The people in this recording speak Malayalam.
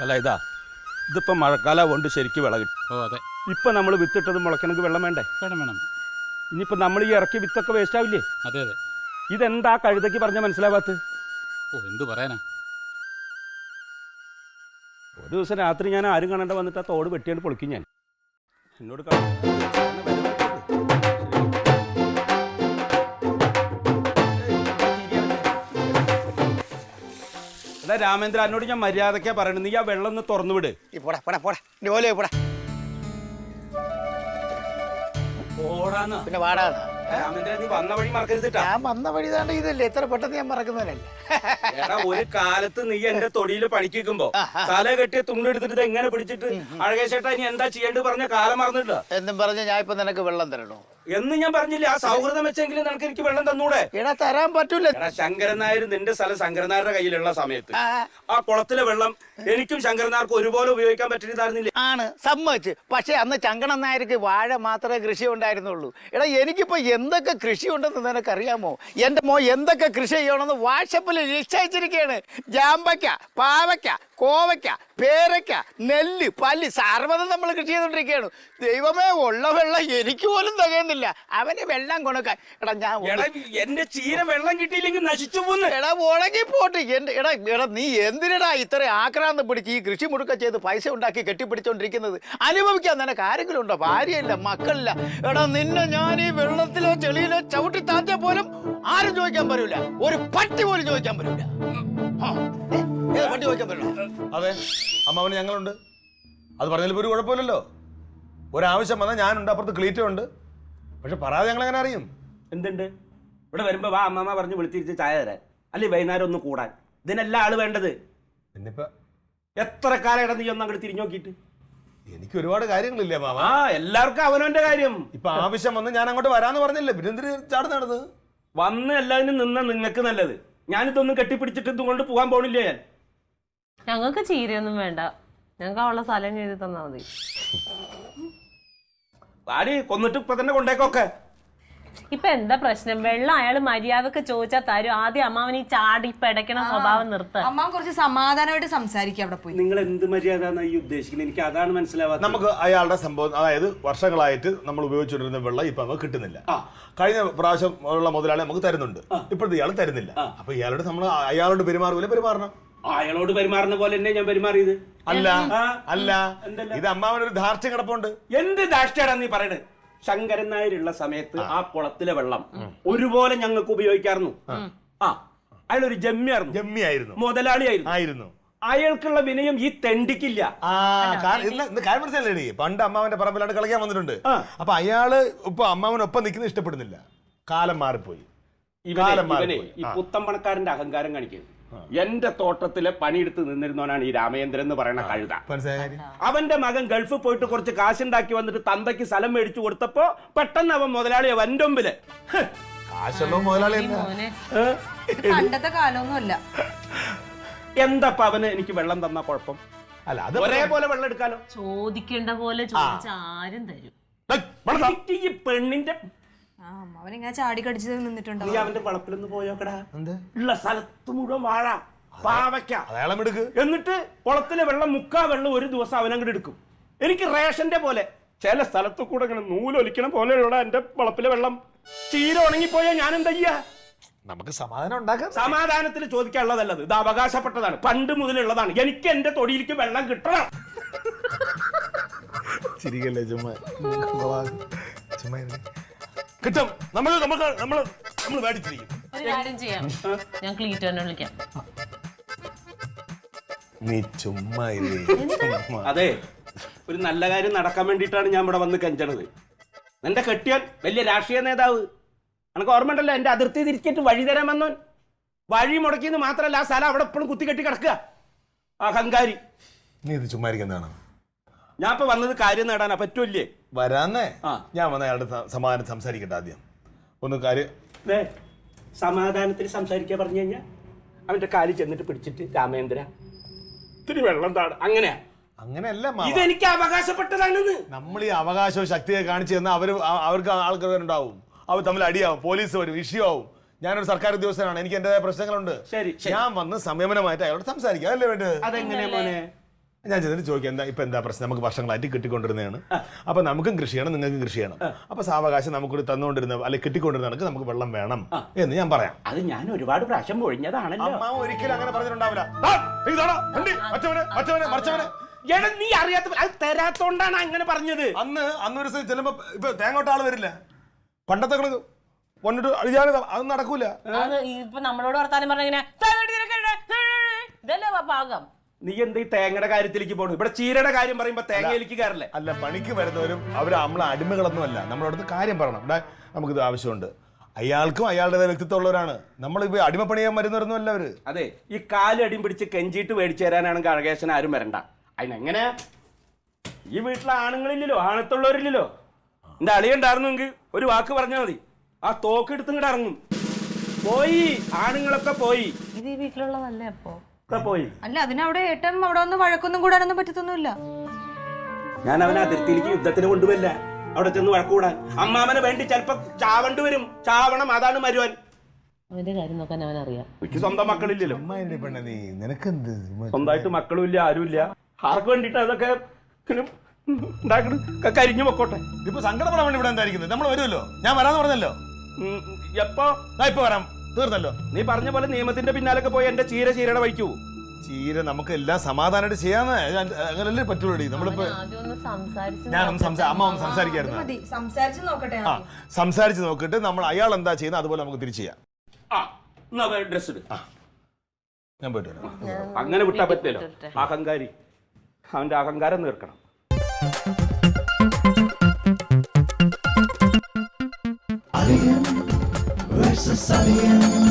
അല്ല ഇതിപ്പോ മഴക്കാലം കൊണ്ട് ശരിക്കും വിള കിട്ടും. ഓ അതെ. ഇപ്പൊ നമ്മൾ വിത്തിട്ടത് മുളയ്ക്കണമെങ്കിൽ വെള്ളം വേണ്ടേ? വേണം. ഇനിയിപ്പോ നമ്മൾ ഈ ഇറക്കി വിത്തൊക്കെ വേസ്റ്റ് ആവില്ലേ? അതെ. ഇതെന്താ കഴുതയ്ക്ക് പറഞ്ഞ മനസ്സിലാവാത്ത? ഓ എന്തു പറയാനാ. ഒരു ദിവസം രാത്രി ഞാൻ ആരും കാണാണ്ട് വന്നിട്ട് ആ തോട് വെട്ടിയാണ്ട് പൊളിക്കും ഞാൻ. എന്നോട് എടാ രാമേന്ദ്ര, എന്നോട് ഞാൻ മര്യാദക്കാ പറയണത്, നീ ആ വെള്ളം ഒന്ന് തുറന്നു വിട്. പിന്നെ വാടാന്ന് രാമേന്ദ്ര, നീ വന്ന വഴി മറക്കരുതിട്ടാ. ഞാൻ വന്ന വഴി താണ്ട് ഇതല്ലേ, എത്ര പെട്ടെന്ന് ഞാൻ മറക്കുന്നതല്ലേ. എടാ ഒരു കാലത്ത് നീ എന്റെ തൊടിയിൽ പണിക്കുമ്പോ തല കെട്ടിയ തുണ്ടെടുത്തിട്ട് എങ്ങനെ പിടിച്ചിട്ട് അഴകേശേട്ടാ ഇനി എന്താ ചെയ്യേണ്ടത് പറഞ്ഞ കാലം മറന്നിട്ടാ എന്നും പറഞ്ഞ ഞാൻ ഇപ്പൊ നിനക്ക് വെള്ളം തരണോ എന്ന് ഞാൻ പറഞ്ഞില്ലേ? ആ സൗഹൃദം വെച്ചെങ്കിലും നിനക്ക് എനിക്ക് വെള്ളം തന്നൂടെ? എടാ തരാൻ പറ്റൂല. എടാ ശങ്കരൻ നായർ നിന്റെ സ്ഥലം ശങ്കരൻ നായരുടെ കയ്യിലുള്ള സമയത്ത് ആ കുളത്തിലെ വെള്ളം എനിക്കും ശങ്കരൻ നായർക്ക് ഒരുപോലെ ഉപയോഗിക്കാൻ പറ്റിയതായിരുന്നില്ലേ? ആണ്, സമ്മതിച്ച്. പക്ഷെ അന്ന് ചങ്കണൻ നായർക്ക് വാഴ മാത്രമേ കൃഷി ഉണ്ടായിരുന്നുള്ളൂ. എടാ എനിക്കിപ്പോ എന്തൊക്കെ കൃഷി ഉണ്ടെന്ന് നിനക്കറിയാമോ? എന്റെ മോ എന്തൊക്കെ കൃഷി ചെയ്യണമെന്ന് വാട്സപ്പിൽ ലിസ്റ്റ് അയച്ചിരിക്കുകയാണ്. ജാമ്പയ്ക്ക, പാവയ്ക്ക, കോവയ്ക്ക, പേരയ്ക്ക, നെല്ല്, പല്ലി, സർവ്വതും നമ്മൾ കൃഷി ചെയ്തോണ്ടിരിക്കുകയാണ്. ദൈവമേ, ഉള്ള വെള്ളം എനിക്ക് പോലും തികയുന്നില്ല. അവന് വെള്ളം കൊടുക്കാൻ. എടാ ഞാൻ എന്റെ ചീര വെള്ളം കിട്ടിയില്ലെങ്കിൽ നശിച്ചു പോന്ന്. എടാ ഉണങ്ങി പോട്ട്. എടാ നീ എന്തിനടാ ഇത്ര ആക്രാന്തം പിടിച്ച് ഈ കൃഷി മുടുക്ക ചെയ്ത് പൈസ ഉണ്ടാക്കി കെട്ടിപ്പിടിച്ചോണ്ടിരിക്കുന്നത്? അനുഭവിക്കാൻ നിനക്ക് ആരെങ്കിലും ഉണ്ടോ? ഭാര്യയില്ല, മക്കളില്ല. എടാ നിന്നെ ഞാൻ ഈ വെള്ളത്തിലോ ചെളിയിലോ ചവിട്ടി താത്തിയാൽ പോലും ആരും ചോദിക്കാൻ പറ്റൂല. ഒരു പട്ടി പോലും ചോദിക്കാൻ പറ്റൂല. പട്ടി ചോദിക്കാൻ പറ്റില്ല. അതെ, അമ്മാവന് ഞങ്ങളുണ്ട്. അത് പറഞ്ഞാൽ ഒരു കുഴപ്പമില്ലല്ലോ. ഒരാവശ്യം വന്നാൽ ഞാനുണ്ട്, അപ്പുറത്ത് ക്ലീറ്റോ ഉണ്ട്. പക്ഷെ പറയാതെ ഞങ്ങൾ എങ്ങനെ അറിയും? എന്തുണ്ട്? ഇവിടെ വരുമ്പോ വാ അമ്മമ്മ പറഞ്ഞ് വിളിച്ചിരിച്ച് ചായ തരാൻ, അല്ലെ വൈകുന്നേരം ഒന്ന് കൂടാൻ. ഇതിനെല്ലാം ആള് വേണ്ടത്. പിന്നിപ്പോ എത്ര കാലം നീ ഒന്ന് അങ്ങോട്ട് തിരിഞ്ഞു നോക്കിയിട്ട്? എനിക്ക് ഒരുപാട് കാര്യങ്ങളില്ലേ മാമ? ആ എല്ലാവർക്കും അവനവന്റെ കാര്യം. ഇപ്പൊ ആവശ്യം വന്ന് ഞാൻ അങ്ങോട്ട് വരാന്ന് പറഞ്ഞില്ലേ, പിന്നെ എന്തിന് ചാട് നടന്നത്? വന്ന് എല്ലാവരും നിന്ന നിങ്ങൾക്ക് നല്ലത്. ഞാനിതൊന്നും കെട്ടിപ്പിടിച്ചിട്ട് ഇതുകൊണ്ട് പോകാൻ പോണില്ല ഞാൻ. ഞങ്ങൾക്ക് ചീരയൊന്നും വേണ്ട, ഞങ്ങൾക്ക് അവളെ സ്ഥലം ചെയ്ത് തന്നാ മതി. വാടി കൊന്നിട്ട് ഇപ്പൊ തന്നെ കൊണ്ടേക്കൊക്കെ. ഇപ്പൊ എന്താ പ്രശ്നം? വെള്ളം അയാള് മര്യാദക്ക് ചോദിച്ചാൽ തരും. ആദ്യം അമ്മാവന് ഈ ചാടി പെടക്കണ സ്വഭാവം നിർത്താൻ. അമ്മാവൻ കുറച്ച് സമാധാനമായിട്ട് സംസാരിക്കുക അവിടെ പോയി. നിങ്ങൾ എന്ത് മര്യാദ ഈ ഉദ്ദേശിക്കുന്നത്? എനിക്ക് അതാണ് മനസ്സിലാവാത്തത്. നമുക്ക് അയാളുടെ സംഭവം, അതായത് വർഷങ്ങളായിട്ട് നമ്മൾ ഉപയോഗിച്ചുകൊണ്ടിരുന്ന വെള്ളം ഇപ്പൊ നമുക്ക് കിട്ടുന്നില്ല. കഴിഞ്ഞ പ്രാവശ്യം ഉള്ള മുതലാളി നമുക്ക് തരുന്നുണ്ട്, ഇപ്പോഴത്തെ ഇയാൾ തരുന്നില്ല. അപ്പൊ ഇയാളോട് നമ്മൾ അയാളോട് പെരുമാറണം. അയാളോട് പെരുമാറുന്ന പോലെ തന്നെ ഞാൻ പെരുമാറിയത്. അല്ല ഇത് അമ്മാവനൊരു ധാർഷ്ട്യം കിടപ്പുണ്ട്. എന്ത് ധാർഷ്ട്യടാ നീ പറയണത്? ശങ്കരൻ നായരുള്ള സമയത്ത് ആ കുളത്തിലെ വെള്ളം ഒരുപോലെ ഞങ്ങൾക്ക് ഉപയോഗിക്കാറുന്നു. അയാളൊരു ജമ്മിയായിരുന്നു, മുതലാളിയായിരുന്നു. അയാൾക്കുള്ള വിനയം ഈ തെണ്ടിക്കില്ല. കാര്യം മനസ്സിലല്ലേ, പണ്ട് അമ്മാവന്റെ പറമ്പിലാണ് കളിക്കാൻ വന്നിട്ടുണ്ട്. അപ്പൊ അയാള് ഇപ്പൊ അമ്മാവനൊപ്പം നിൽക്കുന്നത് ഇഷ്ടപ്പെടുന്നില്ല. കാലം മാറിപ്പോയി. ഈ പുത്തൻ പണക്കാരന്റെ അഹങ്കാരം കാണിക്കുന്നത്. എന്റെ തോട്ടത്തിലെ പണിയെടുത്ത് നിന്നിരുന്നവനാണ് ഈ രാമേന്ദ്രൻ എന്ന് പറയുന്ന കഴുത. അവന്റെ മകൻ ഗൾഫിൽ പോയിട്ട് കുറച്ച് കാശുണ്ടാക്കി വന്നിട്ട് തന്തയ്ക്ക് സ്ഥലം മേടിച്ചു കൊടുത്തപ്പോ പെട്ടെന്ന് അവൻ മുതലാളിയെ വൻകൊമ്പില്. പണ്ടത്തെ കാലമൊന്നുമല്ല. എന്താ അവന് എനിക്ക് വെള്ളം തന്ന കുഴപ്പം? അല്ല, അത് ഒരേപോലെ വെള്ളം എടുക്കാലോ. ചോദിക്കേണ്ട പോലെ ചോദിച്ച ആരും തരും. ഈ പെണ്ണിന്റെ അവനിങ്ങനെ ചാടി കടിച്ച് നിന്നിട്ടുണ്ടോ? നീ അവന്റെ വളപ്പിലൊന്ന് പോയോക്കടാ. ഉള്ള സ്ഥലത്ത് മുഴുവൻ വാഴ, പാവയ്ക്ക. എന്നിട്ട് കുളത്തിലെ വെള്ളം വെള്ളം ഒരു ദിവസം അവനങ്ങോട്ട് എടുക്കും. എനിക്ക് റേഷന്റെ പോലെ ചില സ്ഥലത്ത് കൂടെ ഇങ്ങനെ നൂലൊലിക്കണ പോലെയുള്ള എന്റെ വളപ്പിലെ വെള്ളം. ചീര ഉണങ്ങിപ്പോയാൽ ഞാൻ എന്താ ചെയ്യാ? നമുക്ക് സമാധാനം ഉണ്ടാക്കാം. സമാധാനത്തിൽ ചോദിക്കാനുള്ളതല്ലത്, ഇത് അവകാശപ്പെട്ടതാണ്, പണ്ട് മുതലുള്ളതാണ്. എനിക്ക് എന്റെ തൊടിയിലേക്ക് വെള്ളം കിട്ടണം. ചിരിക്കല്ലേ, ചുമ്മാ കിട്ടും. നമ്മൾ മേടിച്ചിരിക്കും. ഒരു കാര്യം ചെയ്യാം, ഞാൻ ക്ലീറ്റോനെ വിളിക്കാം. നീ ചുമ്മാ അതെ, ഒരു നല്ല കാര്യം നടക്കാൻ വേണ്ടിയിട്ടാണ് ഞാൻ ഇവിടെ വന്ന് കെഞ്ചണത്. എന്റെ കെട്ടിയാൻ വലിയ രാഷ്ട്രീയ നേതാവ്. എനിക്ക് ഓർമ്മ ഉണ്ടല്ലോ, എന്റെ അതിർത്തി തിരിച്ചിട്ട് വഴി തരാൻ വന്നോൻ. വഴി മുടക്കിയെന്ന് മാത്രമല്ല, ആ സ്ഥലം അവിടെ എപ്പോഴും കുത്തിക്കെട്ടി കിടക്കുക. അഹങ്കാരി. നീ ഇത് ചുമ്മാ ഇരിക്കുന്നതാണ്. ഞാൻ ഇപ്പൊ വന്നത് കാര്യം നേടാനാ. പറ്റൂല്ലേ? വരാന്നേ. ഞാൻ വന്ന അയാളുടെ സമാധാനം സംസാരിക്കട്ടെ. ആദ്യം ഒന്ന് കാര്യം സമാധാനത്തിൽ സംസാരിക്കാൻ പറഞ്ഞു കഴിഞ്ഞാൽ അവന്റെ കാലിൽ ചെന്നിട്ട് പിടിച്ചിട്ട് രാമേന്ദ്ര ഇത്തിരി വെള്ളം താട്. അങ്ങനെയല്ല, ഇതെനിക്ക് അവകാശപ്പെട്ടതാണെന്ന്. നമ്മൾ ഈ അവകാശവും ശക്തിയെ കാണിച്ചു തന്നാൽ അവർക്ക് ആൾക്കാരുണ്ടാവും, അവർ തമ്മിൽ അടിയാവും, പോലീസ് വരും, വിഷയമാവും. ഞാനൊരു സർക്കാർ ഉദ്യോഗസ്ഥനാണ്, എനിക്ക് എന്റേതായ പ്രശ്നങ്ങളുണ്ട്. ശരി, ഞാൻ വന്ന് സംയമനമായിട്ട് അയാളോട് സംസാരിക്കാം. അതല്ലേ വേണ്ടത്? അതെങ്ങനെയാ മോനെ? ഞാൻ ചെന്നിട്ട് ചോദിക്കാം എന്താ പ്രശ്നം, നമുക്ക് വർഷങ്ങളായിട്ട് കിട്ടിക്കൊണ്ടിരുന്നതാണ്. അപ്പൊ നമുക്കും കൃഷി ചെയ്യണം, നിങ്ങൾക്കും കൃഷി ചെയ്യണം. അപ്പൊ സാവകാശം നമുക്കൊരു തന്നുകൊണ്ടിരുന്ന അല്ലെങ്കിൽ കിട്ടിക്കൊണ്ടിരുന്ന കണക്ക് നമുക്ക് വെള്ളം വേണം എന്ന് ഞാൻ പറയാം. അത് ഞാൻ ഒരുപാട് പ്രാവശ്യം പൊഴിഞ്ഞതാണല്ലോ. അമ്മാവൻ ഒരിക്കലും അങ്ങനെ പറഞ്ഞിട്ടുണ്ടാവില്ല. നീ അറിയാത്ത അത് തരാത്തോണ്ടാണ് അങ്ങനെ പറഞ്ഞത്. അന്നൊരു ചിലപ്പോ ഇപ്പൊ തേങ്ങോട്ട ആള് വരില്ല. പണ്ടത്തെ കണക്ക് പൊന്നിട്ട് അഴിയാതെ അതൊന്നും നടക്കൂല. ഇപ്പൊ നമ്മളോട് വർത്താനം പറഞ്ഞ ഇതല്ലേ പാകം. നീ എന്താ ഈ തേങ്ങയുടെ കാര്യത്തിലേക്ക് പോണു? ഇവിടെ ചീരയുടെ കാര്യം പറയുമ്പോ തേങ്ങയിലേക്ക് കയറില്ലേ? അല്ല, പണിക്ക് വരുന്നവരും നമ്മളെ അടിമകളൊന്നും അല്ല. നമ്മളവിടുത്തെ കാര്യം പറയണം. നമുക്കിത് ആവശ്യമുണ്ട്. അയാൾക്കും അയാളുടേതായ വ്യക്തിത്വമുള്ളവരാണ്. നമ്മളിപ്പോ അടിമപ്പണി ചെയ്യാൻ വരുന്നവരൊന്നും അല്ല അവര്. അതെ, ഈ കാല് അടിയും പിടിച്ച് കെഞ്ചിട്ട് മേടിച്ചു തരാനാണ് കഴകേശൻ ആരും വരണ്ട. അതിനെങ്ങനെ ഈ വീട്ടിലെ ആണുങ്ങളില്ലല്ലോ, ആണത്തുള്ളവരില്ലല്ലോ. എന്റെ അളിയുണ്ടായിരുന്നെങ്കിൽ ഒരു വാക്ക് പറഞ്ഞാൽ മതി, ആ തോക്ക് എടുത്തിങ്ങോട്ട് ഇറങ്ങും. പോയി, ആണുങ്ങളൊക്കെ പോയി. ഇത് ഈ വീട്ടിലുള്ളതല്ലേ അപ്പൊ പോയി. അല്ല, അതിനവിടെ ഏട്ടൻ അവിടെ വന്ന് വഴക്കൊന്നും കൂടാനൊന്നും പറ്റത്തൊന്നുമില്ല. ഞാൻ അവനെ അതിർത്തിയിലേക്ക് യുദ്ധത്തിന് കൊണ്ടുവരില്ല. അവിടെ ചെന്ന് വഴക്കൂടാൻ അമ്മാമനെ വേണ്ടി ചിലപ്പോ ചാവണ്ടി വരും. ചാവണം, അതാണ് മരുവാൻ. അവന്റെ കാര്യം നോക്കാൻ അവൻ അറിയാം. എനിക്ക് സ്വന്തം മക്കളില്ലല്ലോ. നിനക്കെന്ത് സ്വന്തമായിട്ട് മക്കളും ഇല്ല, ആരുമില്ല. ആർക്ക് വേണ്ടിട്ട് അതൊക്കെ കരിഞ്ഞു പൊക്കോട്ടെ. ഇപ്പൊ സങ്കടപ്പെടാൻ വേണ്ടി ഇവിടെ എന്തായിരിക്കുന്നത്? നമ്മൾ വരുമല്ലോ, ഞാൻ വരാന്ന് പറഞ്ഞല്ലോ. എപ്പോ? ഇപ്പൊ വരാം, തീർന്നല്ലോ. നീ പറഞ്ഞ പോലെ നിയമത്തിന്റെ പിന്നാലൊക്കെ പോയി എന്റെ ചീരയുടെ വഴിക്കൂ. ചീര നമുക്ക് എല്ലാം സമാധാനമായിട്ട് ചെയ്യാന്ന് അങ്ങനല്ലേ പറ്റുള്ളൂ. നമ്മളിപ്പോ അമ്മ ഒന്ന് സംസാരിക്കായിരുന്നു. സംസാരിച്ച് നോക്കട്ടെ. സംസാരിച്ച് നോക്കിട്ട് നമ്മൾ അയാൾ എന്താ ചെയ്യുന്നത് അതുപോലെ നമുക്ക് തിരിച്ചു ചെയ്യാം. ഡ്രസ് ഇട്. ഞാൻ പോയിട്ട് വരാം. അങ്ങനെ വിട്ടാ പറ്റില്ലല്ലോ. അഹങ്കാരി, അവന്റെ അഹങ്കാരം തീർക്കണം. Alien versus Alien.